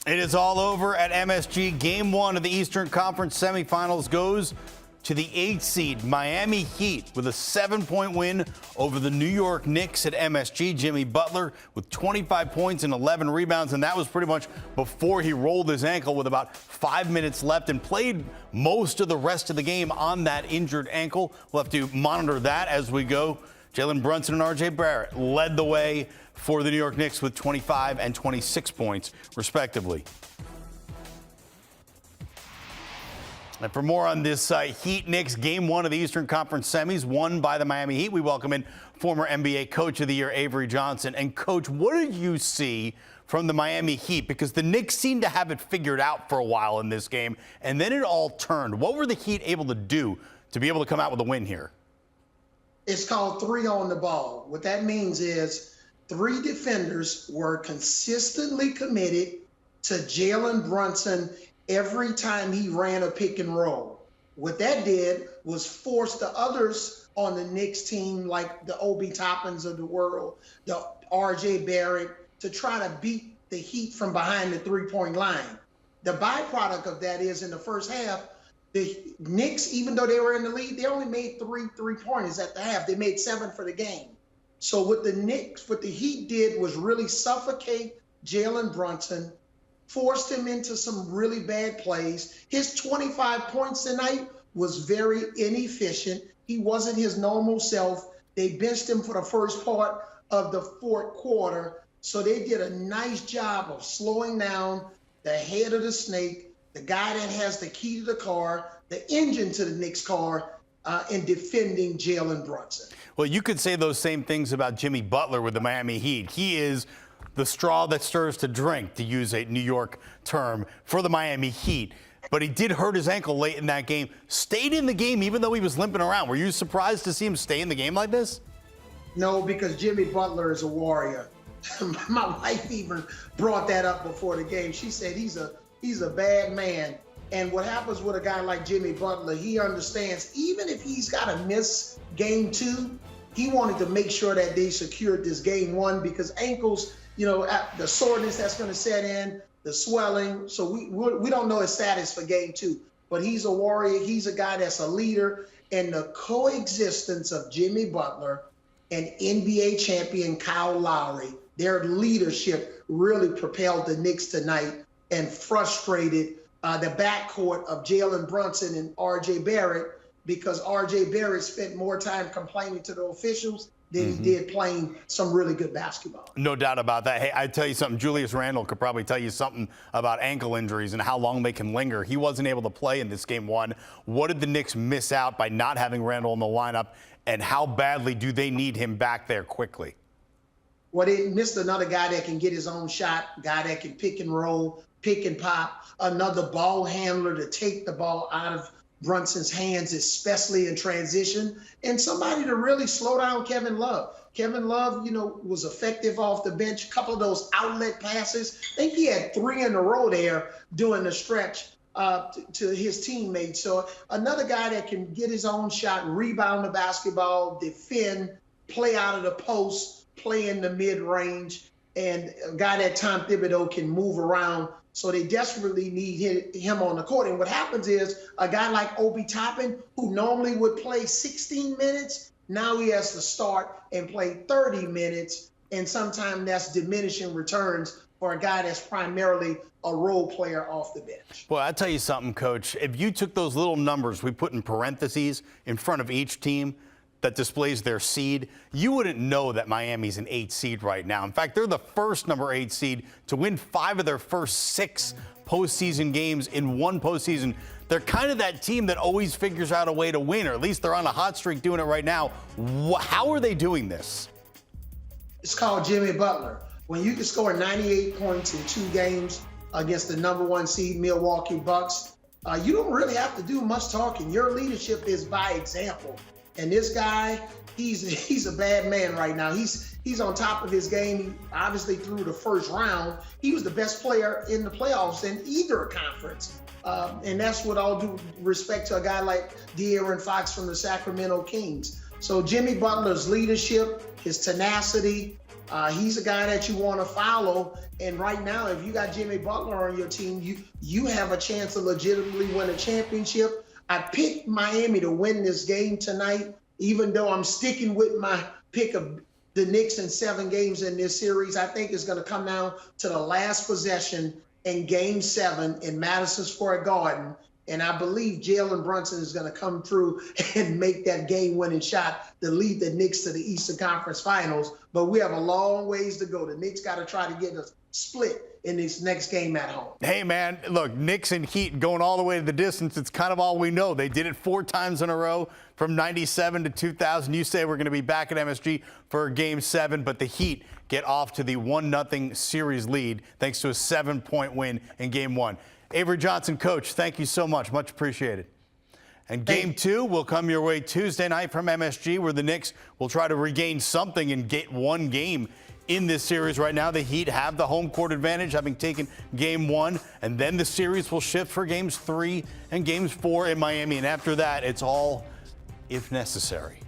It is all over at MSG. Game 1 of the Eastern Conference semifinals goes to the 8th seed Miami Heat with a 7-point win over the New York Knicks at MSG. Jimmy Butler with 25 points and 11 rebounds, and that was pretty much before he rolled his ankle with about 5 minutes left and played most of the rest of the game on that injured ankle. We'll have to monitor that as we go. Jalen Brunson and R.J. Barrett led the way for the New York Knicks with 25 and 26 points, respectively. And for more on this Heat-Knicks Game 1 of the Eastern Conference semis, won by the Miami Heat, we welcome in former NBA Coach of the Year, Avery Johnson. And, Coach, what did you see from the Miami Heat? Because the Knicks seemed to have it figured out for a while in this game, and then it all turned. What were the Heat able to do to be able to come out with a win here? It's called 3 on the ball. What that means is 3 defenders were consistently committed to Jalen Brunson every time he ran a pick and roll. What that did was force the others on the Knicks team, like the Obi Toppins of the world, the R.J. Barrett, to try to beat the Heat from behind the three-point line. The byproduct of that is in the first half, the Knicks, even though they were in the lead, they only made 3 3-pointers at the half. They made 7 for the game. So what the Heat did was really suffocate Jalen Brunson, forced him into some really bad plays. His 25 points tonight was very inefficient. He wasn't his normal self. They benched him for the first part of the fourth quarter. So they did a nice job of slowing down the head of the snake, the guy that has the key to the car, the engine to the Knicks car, in defending Jalen Brunson. Well, you could say those same things about Jimmy Butler with the Miami Heat. He is the straw that stirs the drink, to use a New York term, for the Miami Heat. But he did hurt his ankle late in that game, stayed in the game even though he was limping around. Were you surprised to see him stay in the game like this? No, because Jimmy Butler is a warrior. My wife even brought that up before the game. She said he's a bad man. And what happens with a guy like Jimmy Butler, he understands even if he's got to miss game 2, he wanted to make sure that they secured this game 1 because ankles, the soreness that's going to set in, the swelling. So we don't know his status for game 2. But he's a warrior. He's a guy that's a leader. And the coexistence of Jimmy Butler and NBA champion Kyle Lowry, their leadership really propelled the Knicks tonight and frustrated the backcourt of Jalen Brunson and R.J. Barrett, because R.J. Barrett spent more time complaining to the officials than he did playing some really good basketball. No doubt about that. Hey, I tell you something, Julius Randle could probably tell you something about ankle injuries and how long they can linger. He wasn't able to play in this game 1. What did the Knicks miss out by not having Randle in the lineup, and how badly do they need him back there quickly? Well, they missed another guy that can get his own shot, guy that can pick and roll, pick and pop, another ball handler to take the ball out of Brunson's hands, especially in transition, and somebody to really slow down Kevin Love. Kevin Love, was effective off the bench. A couple of those outlet passes. I think he had 3 in a row there doing the stretch to his teammates. So another guy that can get his own shot, rebound the basketball, defend, play out of the post, play in the mid-range, and a guy that Tom Thibodeau can move around. So they desperately need him on the court. And what happens is a guy like Obi Toppin, who normally would play 16 minutes, now he has to start and play 30 minutes. And sometimes that's diminishing returns for a guy that's primarily a role player off the bench. Well, I'll tell you something, Coach. If you took those little numbers we put in parentheses in front of each team that displays their seed, you wouldn't know that Miami's an 8 seed right now. In fact, they're the first number 8 seed to win 5 of their first 6 postseason games in one postseason. They're kind of that team that always figures out a way to win, or at least they're on a hot streak doing it right now. How are they doing this? It's called Jimmy Butler. When you can score 98 points in 2 games against the number 1 seed Milwaukee Bucks, you don't really have to do much talking. Your leadership is by example. And this guy, he's a bad man right now. He's on top of his game. He obviously through the first round, he was the best player in the playoffs in either conference. And that's with all due respect to a guy like De'Aaron Fox from the Sacramento Kings. So Jimmy Butler's leadership, his tenacity, He's a guy that you want to follow. And right now, if you got Jimmy Butler on your team, you have a chance to legitimately win a championship. I picked Miami to win this game tonight, even though I'm sticking with my pick of the Knicks in 7 games in this series. I think it's going to come down to the last possession in Game 7 in Madison Square Garden. And I believe Jalen Brunson is going to come through and make that game-winning shot to lead the Knicks to the Eastern Conference Finals. But we have a long ways to go. The Knicks got to try to get a split in this next game at home. Hey, man, look, Knicks and Heat going all the way to the distance. It's kind of all we know. They did it 4 times in a row from 97 to 2000. You say we're going to be back at MSG for Game 7, but the Heat get off to the 1-0 series lead thanks to a 7-point win in Game 1. Avery Johnson, Coach, thank you so much. Much appreciated. And Game 2 will come your way Tuesday night from MSG, where the Knicks will try to regain something and get 1 game in this series. Right now, the Heat have the home court advantage, having taken Game 1, and then the series will shift for Games 3 and Games 4 in Miami. And after that, it's all if necessary.